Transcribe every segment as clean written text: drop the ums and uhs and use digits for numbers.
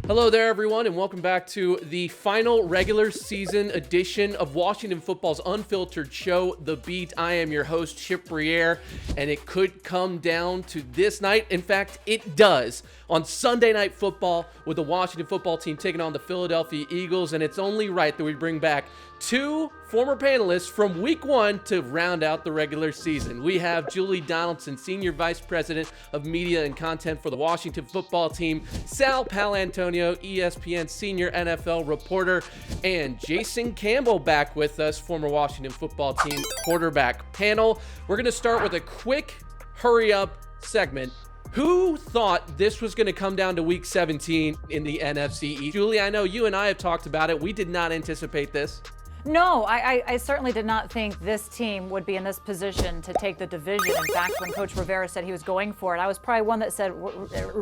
Hello there, everyone, and welcome back to the final regular season edition of Washington Football's unfiltered show, The Beat. I am your host, Chip Brierre, and it could come down to this night. In fact, it does. On Sunday Night Football with the Washington Football team taking on the Philadelphia Eagles, and it's only right that we bring back two former panelists from week one to round out the regular season. We have Julie Donaldson, Senior Vice President of Media and Content for the Washington Football team, Sal Palantonio, ESPN Senior NFL Reporter, and Jason Campbell back with us, former Washington Football team quarterback panel. We're going to start with a quick hurry-up segment. Who thought this was going to come down to Week 17 in the NFC East? Julie, I know you and I have talked about it. We did not anticipate this. No, I certainly did not think this team would be in this position to take the division. In fact, when Coach Rivera said he was going for it, I was probably one that said,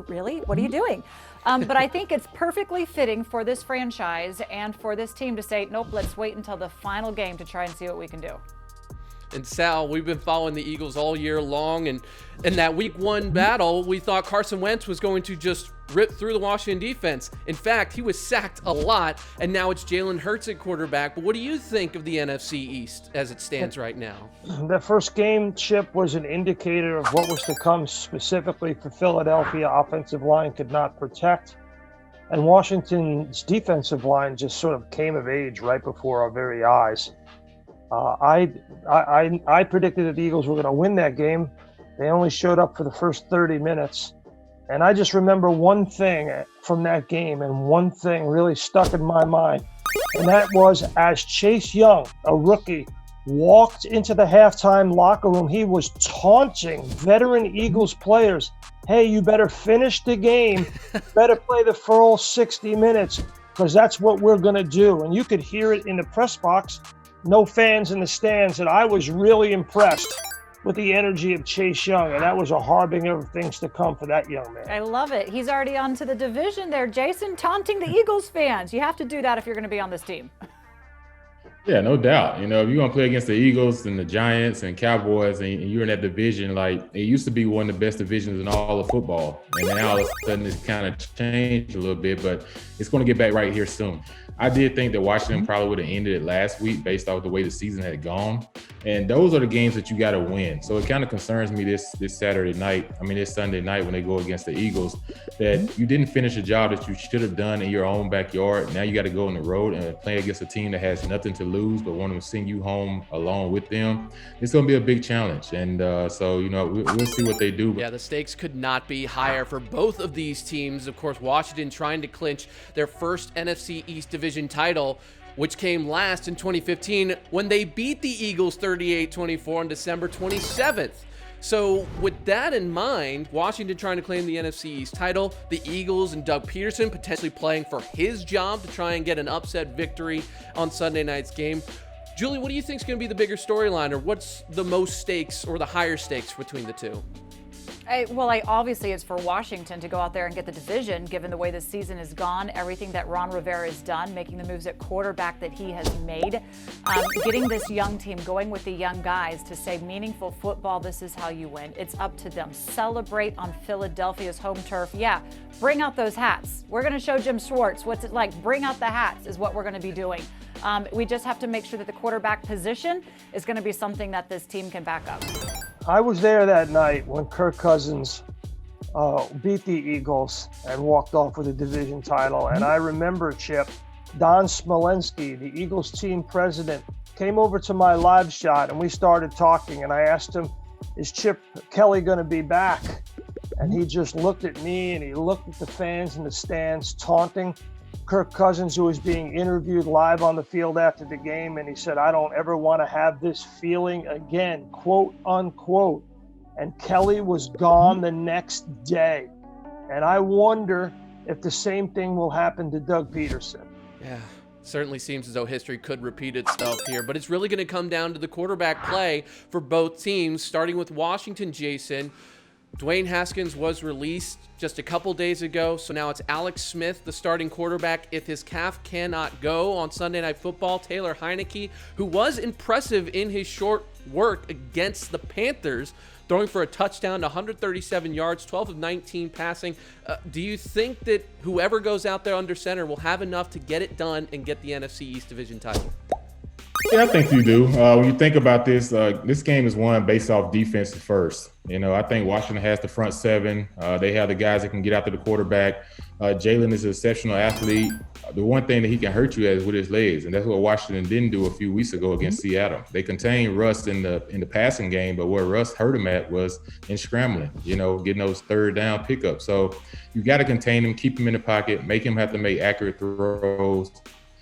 really? What are you doing? But I think it's perfectly fitting for this franchise and for this team to say, nope, let's wait until the final game to try and see what we can do. And Sal, we've been following the Eagles all year long, and in that Week 1 battle, we thought Carson Wentz was going to just rip through the Washington defense. In fact, he was sacked a lot, and now it's Jalen Hurts at quarterback. But what do you think of the NFC East as it stands right now? The first game, Chip, was an indicator of what was to come specifically for Philadelphia. Offensive line could not protect, and Washington's defensive line just sort of came of age right before our very eyes. I predicted that the Eagles were going to win that game. They only showed up for the first 30 minutes. And I just remember one thing from that game, and one thing really stuck in my mind. And that was as Chase Young, a rookie, walked into the halftime locker room, he was taunting veteran Eagles players. Hey, you better finish the game, better play the full 60 minutes, because that's what we're going to do. And you could hear it in the press box. No fans in the stands, and I was really impressed with the energy of Chase Young, and that was a harbinger of things to come for that young man. I love it. He's already on to the division there, Jason, taunting the Eagles fans. You have to do that if you're going to be on this team. Yeah, no doubt. You know, if you're going to play against the Eagles and the Giants and Cowboys and you're in that division, like it used to be one of the best divisions in all of football. And now all of a sudden it's kind of changed a little bit, but it's going to get back right here soon. I did think that Washington probably would have ended it last week based off the way the season had gone. And those are the games that you got to win. So it kind of concerns me this Sunday night when they go against the Eagles, that you didn't finish a job that you should have done in your own backyard. Now you got to go on the road and play against a team that has nothing to lose but want to send you home along with them. It's going to be a big challenge. And so, you know, we'll see what they do. Yeah, the stakes could not be higher for both of these teams. Of course, Washington trying to clinch their first NFC East division title, which came last in 2015 when they beat the Eagles 38-24 on December 27th. So with that in mind, Washington trying to claim the NFC East title, the Eagles and Doug Peterson potentially playing for his job to try and get an upset victory on Sunday night's game. Julie, what do you think is going to be the bigger storyline, or what's the most stakes or the higher stakes between the two? Obviously it's for Washington to go out there and get the division, given the way this season has gone, everything that Ron Rivera has done, making the moves at quarterback that he has made, getting this young team going with the young guys to say meaningful football, this is how you win. It's up to them. Celebrate on Philadelphia's home turf. Yeah, bring out those hats. We're going to show Jim Schwartz what's it like. Bring out the hats is what we're going to be doing. We just have to make sure that the quarterback position is going to be something that this team can back up. I was there that night when Kirk Cousins beat the Eagles and walked off with a division title. And I remember, Chip, Don Smolensky, the Eagles team president, came over to my live shot and we started talking. And I asked him, is Chip Kelly going to be back? And he just looked at me and he looked at the fans in the stands taunting Kirk Cousins, who was being interviewed live on the field after the game, and he said, I don't ever want to have this feeling again, quote unquote. And Kelly was gone the next day. And I wonder if the same thing will happen to Doug Peterson. Yeah, certainly seems as though history could repeat itself here, but it's really going to come down to the quarterback play for both teams, starting with Washington, Jason. Dwayne Haskins was released just a couple days ago, so now it's Alex Smith, the starting quarterback. If his calf cannot go on Sunday Night Football, Taylor Heineke, who was impressive in his short work against the Panthers, throwing for a touchdown, 137 yards, 12 of 19 passing. Do you think that whoever goes out there under center will have enough to get it done and get the NFC East Division title? Yeah, I think you do. When you think about this, this game is won based off defense first. I think Washington has the front seven. They have the guys that can get after the quarterback. Jalen is an exceptional athlete. The one thing that he can hurt you at is with his legs, and that's what Washington didn't do a few weeks ago against Seattle. They contained Russ in the passing game, but where Russ hurt him at was in scrambling, getting those third down pickups. So you got to contain him, keep him in the pocket, make him have to make accurate throws.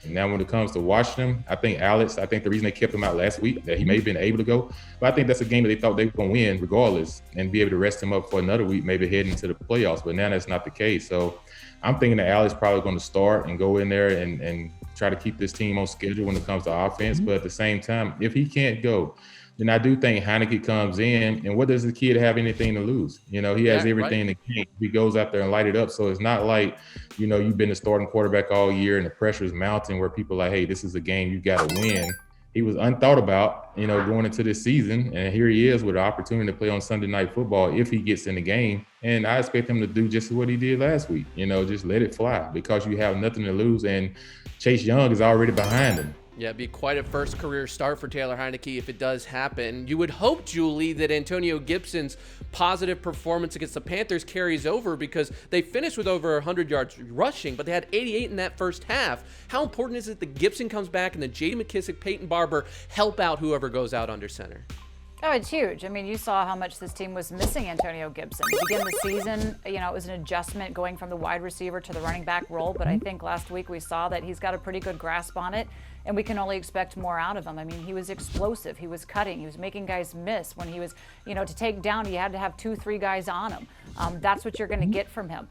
And now when it comes to Washington, I think the reason they kept him out last week, that he may have been able to go, but I think that's a game that they thought they were going to win regardless and be able to rest him up for another week, maybe heading into the playoffs. But now that's not the case. So I'm thinking that Alex probably going to start and go in there and try to keep this team on schedule when it comes to offense. But at the same time, if he can't go, then I do think Heineke comes in, and what does the kid have anything to lose? He has everything in the game. He goes out there and light it up. So it's not like, you've been the starting quarterback all year and the pressure is mounting where people are like, hey, this is a game you got to win. He was unthought about, going into this season, and here he is with an opportunity to play on Sunday Night Football if he gets in the game. And I expect him to do just what he did last week, just let it fly because you have nothing to lose, and Chase Young is already behind him. Yeah, it'd be quite a first career start for Taylor Heineke if it does happen. You would hope, Julie, that Antonio Gibson's positive performance against the Panthers carries over because they finished with over 100 yards rushing, but they had 88 in that first half. How important is it that Gibson comes back and that J.D. McKissick, Peyton Barber help out whoever goes out under center? Oh, it's huge. I mean, you saw how much this team was missing Antonio Gibson. To begin the season, it was an adjustment going from the wide receiver to the running back role, but I think last week we saw that he's got a pretty good grasp on it, and we can only expect more out of him. I mean, he was explosive. He was cutting. He was making guys miss. When he was, to take down, he had to have 2-3 guys on him. That's what you're going to get from him.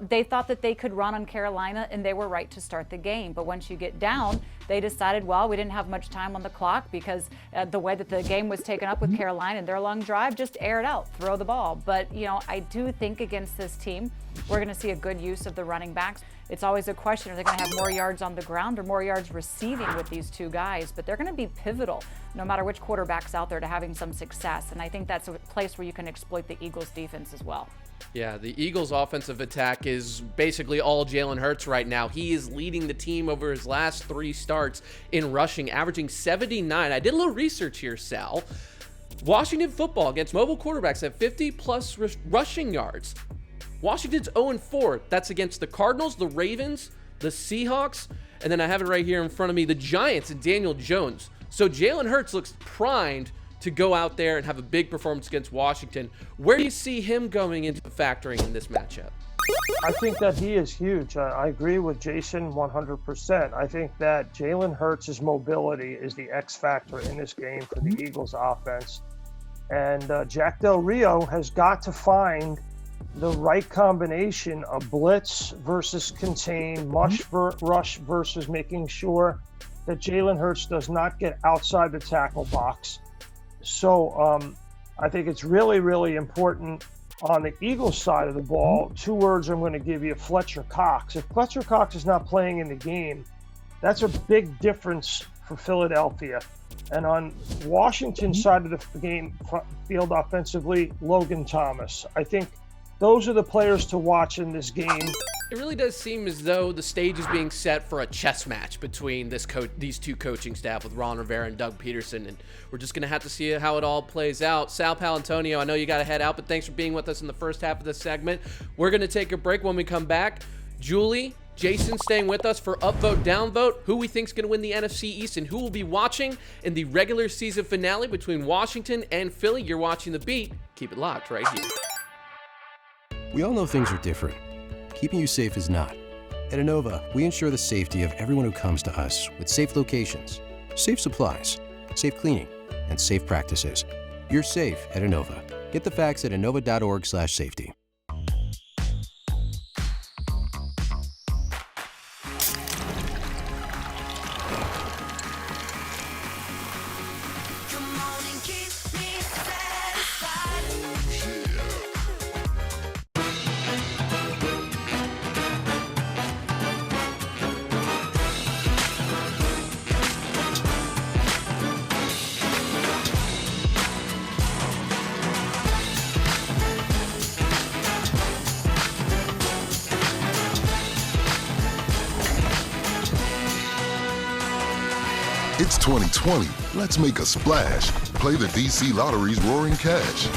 They thought that they could run on Carolina, and they were right to start the game. But once you get down, they decided, well, we didn't have much time on the clock because the way that the game was taken up with Carolina and their long drive, just air it out, throw the ball. But, I do think against this team, we're going to see a good use of the running backs. It's always a question, are they going to have more yards on the ground or more yards receiving with these two guys? But they're going to be pivotal, no matter which quarterback's out there, to having some success. And I think that's a place where you can exploit the Eagles' defense as well. Yeah, the Eagles' offensive attack is basically all Jalen Hurts right now. He is leading the team over his last 3 starts in rushing, averaging 79. I did a little research here, Sal. Washington football against mobile quarterbacks at 50-plus rushing yards. Washington's 0-4. That's against the Cardinals, the Ravens, the Seahawks, and then I have it right here in front of me, the Giants and Daniel Jones. So Jalen Hurts looks primed to go out there and have a big performance against Washington. Where do you see him going into factoring in this matchup? I think that he is huge. I agree with Jason 100%. I think that Jalen Hurts' mobility is the X factor in this game for the Eagles offense. And Jack Del Rio has got to find the right combination of blitz versus contain, rush versus making sure that Jalen Hurts does not get outside the tackle box. So I think it's really, really important on the Eagles side of the ball. 2 words I'm going to give you: Fletcher Cox. If Fletcher Cox is not playing in the game, that's a big difference for Philadelphia. And on Washington's side of the game field offensively, Logan Thomas. I think those are the players to watch in this game. It really does seem as though the stage is being set for a chess match between these two coaching staff with Ron Rivera and Doug Peterson, and we're just going to have to see how it all plays out. Sal Paolantonio, I know you got to head out, but thanks for being with us in the first half of this segment. We're going to take a break. When we come back, Julie, Jason staying with us for Upvote, Downvote, who we think is going to win the NFC East and who will be watching in the regular season finale between Washington and Philly. You're watching The Beat. Keep it locked right here. We all know things are different. Keeping you safe is not. At Innova, we ensure the safety of everyone who comes to us with safe locations, safe supplies, safe cleaning, and safe practices. You're safe at Innova. Get the facts at innova.org/safety. 2020, let's make a splash. Play the DC Lottery's Roaring Cash.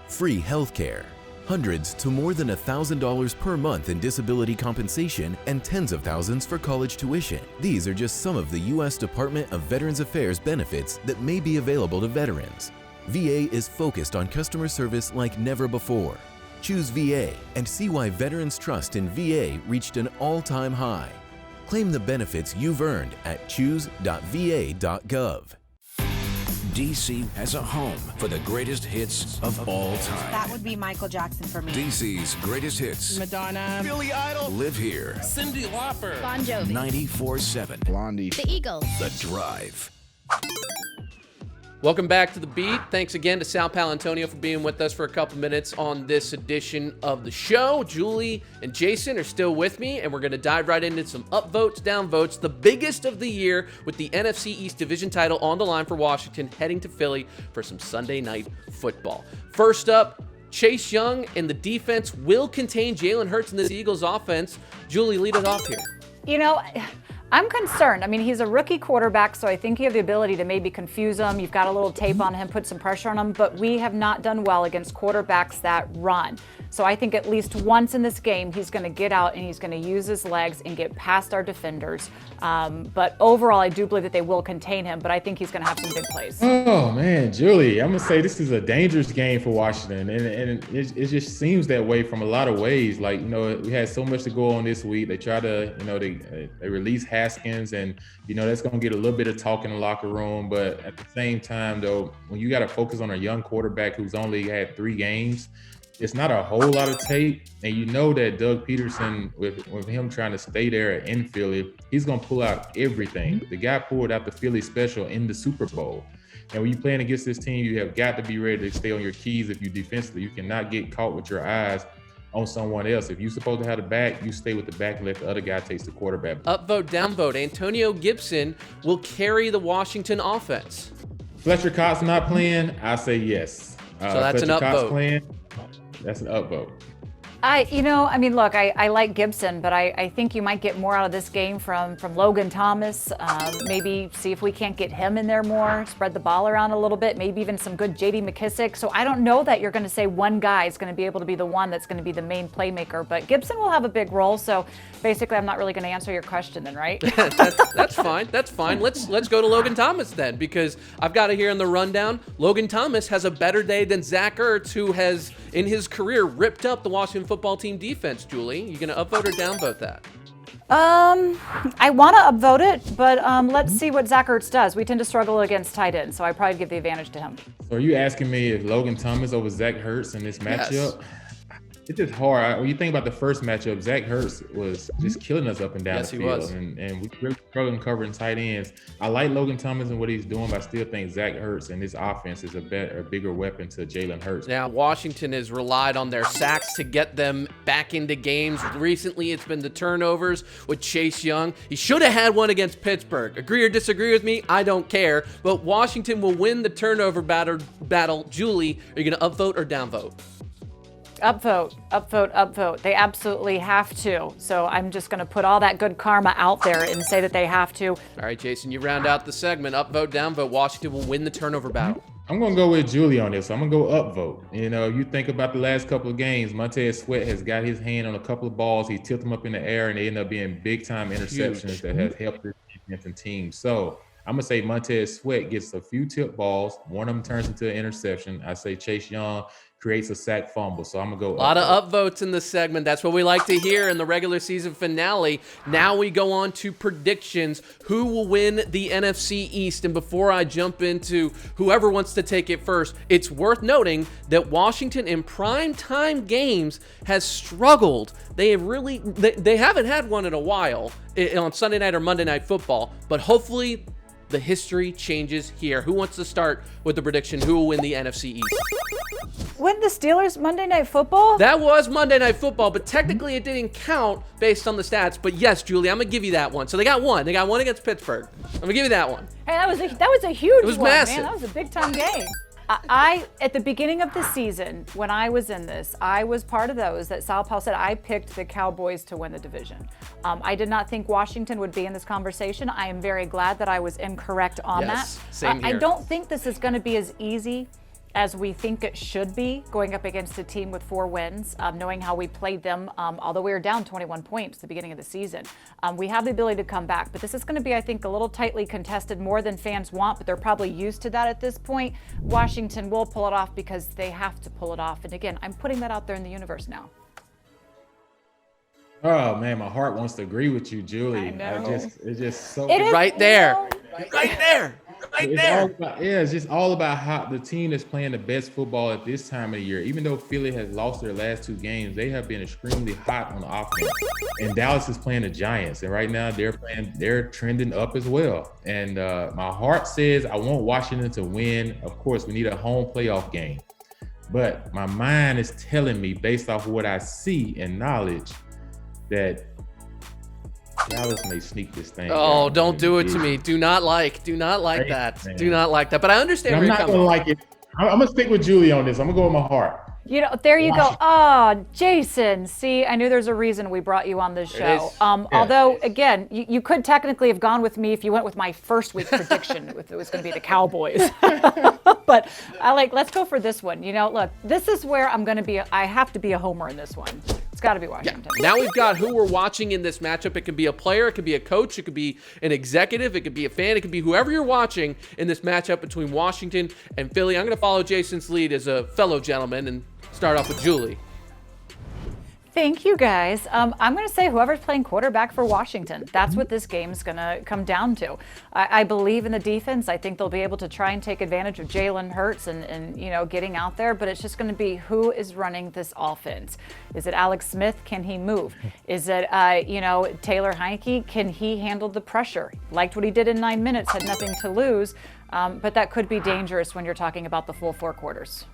Free healthcare, hundreds to more than $1,000 per month in disability compensation, and tens of thousands for college tuition. These are just some of the U.S. Department of Veterans Affairs benefits that may be available to veterans. VA is focused on customer service like never before. Choose VA and see why veterans' trust in VA reached an all-time high. Claim the benefits you've earned at choose.va.gov. DC has a home for the greatest hits of all time. That would be Michael Jackson for me. DC's greatest hits. Madonna. Billy Idol. Live here. Cyndi Lauper. Bon Jovi. 94.7. Blondie. The Eagles. The Drive. Welcome back to The Beat. Thanks again to Sal Palantonio for being with us for a couple minutes on this edition of the show. Julie and Jason are still with me, and we're going to dive right into some upvotes, downvotes, the biggest of the year with the NFC East Division title on the line for Washington, heading to Philly for some Sunday night football. First up, Chase Young and the defense will contain Jalen Hurts in this Eagles offense. Julie, lead it off here. You know, I'm concerned. I mean, he's a rookie quarterback, so I think you have the ability to maybe confuse him. You've got a little tape on him, put some pressure on him, but we have not done well against quarterbacks that run. So I think at least once in this game, he's going to get out and he's going to use his legs and get past our defenders. But overall, I do believe that they will contain him, but I think he's going to have some big plays. Oh, man, Julie, I'm going to say this is a dangerous game for Washington, and it just seems that way from a lot of ways. Like, you know, we had so much to go on this week. They try to, you know, they release Haskins, and, you know, that's going to get a little bit of talk in the locker room. But at the same time, though, when you got to focus on a young quarterback who's only had 3 games, it's not a whole lot of tape, and you know that Doug Peterson, with him trying to stay there in Philly, he's going to pull out everything. The guy pulled out the Philly special in the Super Bowl. And when you're playing against this team, you have got to be ready to stay on your keys if you defensively. You cannot get caught with your eyes on someone else. If you're supposed to have the back, you stay with the back and let the other guy take the quarterback. Upvote, downvote. Antonio Gibson will carry the Washington offense. Fletcher Cox not playing, I say yes. So that's Fletcher an Cox upvote. playing, that's an upvote. Look, I like Gibson, but I think you might get more out of this game from Logan Thomas. Maybe see if we can't get him in there more, spread the ball around a little bit, maybe even some good J.D. McKissick. So I don't know that you're going to say one guy is going to be able to be the one that's going to be the main playmaker, but Gibson will have a big role. So basically, I'm not really going to answer your question then, right? That's fine. That's fine. Let's go to Logan Thomas then, because I've got it here in the rundown. Logan Thomas has a better day than Zach Ertz, who has in his career ripped up the Washington football team defense. Julie, you gonna upvote or downvote that? I want to upvote it, but let's see what Zach Ertz does. We tend to struggle against tight ends, so I probably give the advantage to him. So are you asking me if Logan Thomas over Zach Ertz in this matchup? Yes. It's just hard. When you think about the first matchup, Zach Ertz was just killing us up and down Yes, the he field. was. And we really struggling covering tight ends. I like Logan Thomas and what he's doing, but I still think Zach Ertz and this offense is a bigger weapon to Jalen Hurts. Now, Washington has relied on their sacks to get them back into games. Recently, it's been the turnovers with Chase Young. He should have had one against Pittsburgh. Agree or disagree with me? I don't care. But Washington will win the turnover battle. Julie, are you going to upvote or downvote? Upvote. They absolutely have to. So I'm just going to put all that good karma out there and say that they have to. All right, Jason, you round out the segment. Upvote, downvote. Washington will win the turnover battle. I'm going to go with Julie on this. I'm going to go upvote. You know, you think about the last couple of games, Montez Sweat has got his hand on a couple of balls. He tilted them up in the air, and they end up being big-time interceptions that has helped this defense and team. So I'm going to say Montez Sweat gets a few tip balls. One of them turns into an interception. I say Chase Young creates a sack fumble. So I'm going to go A lot of upvotes in this segment. That's what we like to hear in the regular season finale. Now we go on to predictions. Who will win the NFC East? And before I jump into whoever wants to take it first, it's worth noting that Washington in prime time games has struggled. They haven't had one in a while on Sunday night or Monday Night Football, but hopefully the history changes here. Who wants to start with the prediction? Who will win the NFC East? When the Steelers Monday Night Football? That was Monday Night Football, but technically it didn't count based on the stats. But yes, Julie, I'm going to give you that one. So they got one. They got one against Pittsburgh. I'm going to give you that one. Hey, that was a huge one. It was massive. Man. That was a big time game. I at the beginning of the season, when I was in this, I was part of those that Sal Powell said I picked the Cowboys to win the division. I did not think Washington would be in this conversation. I am very glad that I was incorrect on that. Same here. I don't think this is going to be as easy as we think it should be, going up against a team with 4 wins, knowing how we played them, although we were down 21 points at the beginning of the season. We have the ability to come back, but this is going to be, I think, a little tightly contested, more than fans want, but they're probably used to that at this point. Washington will pull it off because they have to pull it off. And again, I'm putting that out there in the universe now. Oh man, my heart wants to agree with you, Julie. I know. It's just so Right there. Right there. It's just all about how the team that's playing the best football at this time of the year. Even though Philly has lost their last 2 games, they have been extremely hot on offense. And Dallas is playing the Giants, and right now they're trending up as well. And my heart says I want Washington to win. Of course, we need a home playoff game, but my mind is telling me, based off of what I see and knowledge, that Dallas may sneak this thing. Oh, don't do it to me. Do not like that. Man. Do not like that. But I understand where I'm you're not coming gonna from. like it. I'm gonna stick with Julie on this. I'm gonna go with my heart. You know, there you go. Oh, Jason. See, I knew there's a reason we brought you on this show. Although, again, you could technically have gone with me if you went with my first week prediction, if it was going to be the Cowboys. But let's go for this one. You know, look, this is where I have to be a homer in this one. It's got to be Washington. Yeah. Now we've got who we're watching in this matchup. It could be a player, it could be a coach, it could be an executive, it could be a fan, it could be whoever you're watching in this matchup between Washington and Philly. I'm going to follow Jason's lead as a fellow gentleman and start off with Julie. Thank you, guys. I'm going to say whoever's playing quarterback for Washington. That's what this game's going to come down to. I believe in the defense. I think they'll be able to try and take advantage of Jalen Hurts and getting out there, but it's just going to be who is running this offense. Is it Alex Smith? Can he move? Is it, Taylor Heineke? Can he handle the pressure? Liked what he did in 9 minutes, had nothing to lose, but that could be dangerous when you're talking about the full 4 quarters.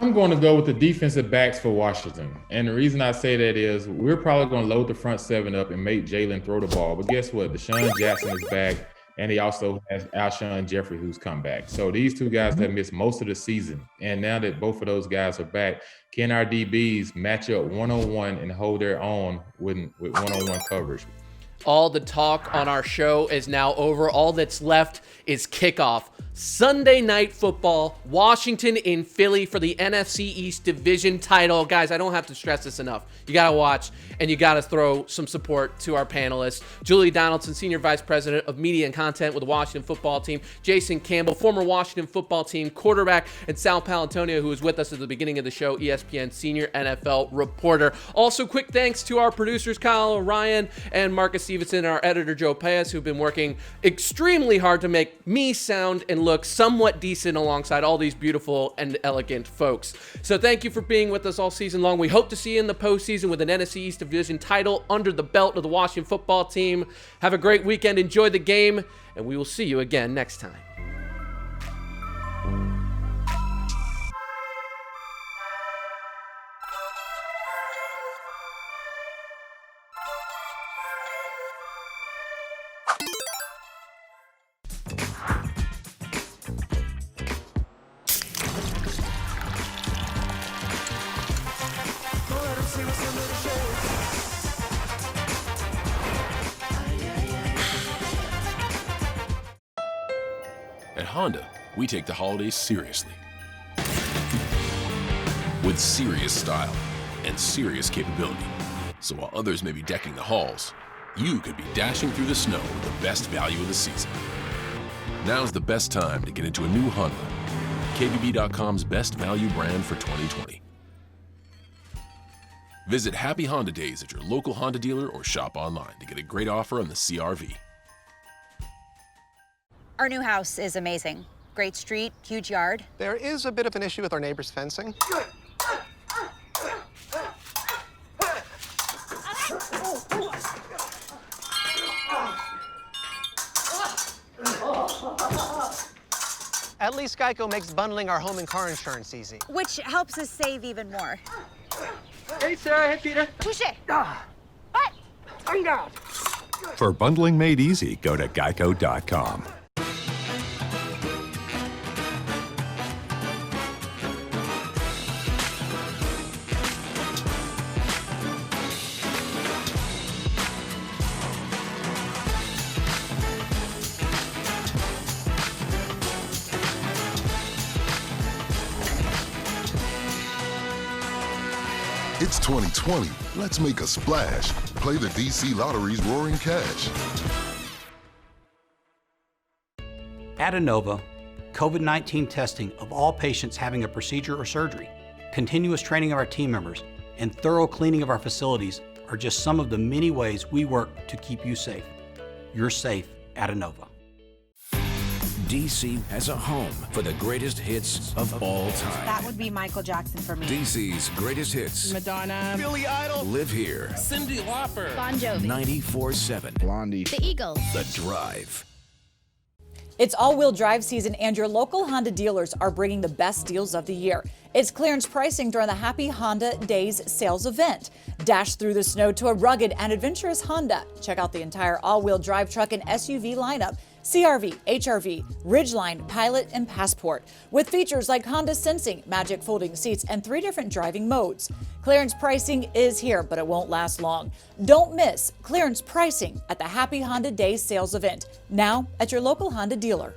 I'm going to go with the defensive backs for Washington. And the reason I say that is we're probably going to load the front 7 up and make Jalen throw the ball. But guess what? Deshaun Jackson is back, and he also has Alshon Jeffrey, who's come back. So these 2 guys have missed most of the season. And now that both of those guys are back, can our DBs match up one-on-one and hold their own with one-on-one coverage? All the talk on our show is now over. All that's left is kickoff. Sunday Night Football, Washington in Philly for the NFC East Division title. Guys, I don't have to stress this enough. You got to watch, and you got to throw some support to our panelists. Julie Donaldson, Senior Vice President of Media and Content with the Washington Football Team. Jason Campbell, former Washington Football Team quarterback. And Sal Paolantonio, who was with us at the beginning of the show, ESPN Senior NFL reporter. Also, quick thanks to our producers, Kyle O'Ryan and Marcus Stevenson, our editor, Joe Paez, who've been working extremely hard to make me sound and look somewhat decent alongside all these beautiful and elegant folks. So thank you for being with us all season long. We hope to see you in the postseason with an NFC East Division title under the belt of the Washington Football Team. Have a great weekend. Enjoy the game, and we will see you again next time. At Honda, we take the holidays seriously. With serious style and serious capability. So while others may be decking the halls, you could be dashing through the snow with the best value of the season. Now's the best time to get into a new Honda. KBB.com's best value brand for 2020. Visit Happy Honda Days at your local Honda dealer or shop online to get a great offer on the CR-V. Our new house is amazing. Great street, huge yard. There is a bit of an issue with our neighbor's fencing. At least Geico makes bundling our home and car insurance easy. Which helps us save even more. Hey, Sarah. Hey, Peter. Touche. What? Tongue out. For bundling made easy, go to geico.com. It's 2020. Let's make a splash. Play the DC Lottery's Roaring Cash. At Inova, COVID-19 testing of all patients having a procedure or surgery, continuous training of our team members, and thorough cleaning of our facilities are just some of the many ways we work to keep you safe. You're safe at Inova. DC has a home for the greatest hits of all time. That would be Michael Jackson for me. DC's greatest hits. Madonna. Billy Idol. Live here. Cyndi Lauper. Bon Jovi. 94.7. Blondie. The Eagles. The Drive. It's all-wheel drive season, and your local Honda dealers are bringing the best deals of the year. It's clearance pricing during the Happy Honda Days sales event. Dash through the snow to a rugged and adventurous Honda. Check out the entire all-wheel drive truck and SUV lineup. CRV, HRV, Ridgeline, Pilot, and Passport, with features like Honda Sensing, Magic Folding Seats, and 3 different driving modes. Clearance pricing is here, but it won't last long. Don't miss clearance pricing at the Happy Honda Days sales event, now at your local Honda dealer.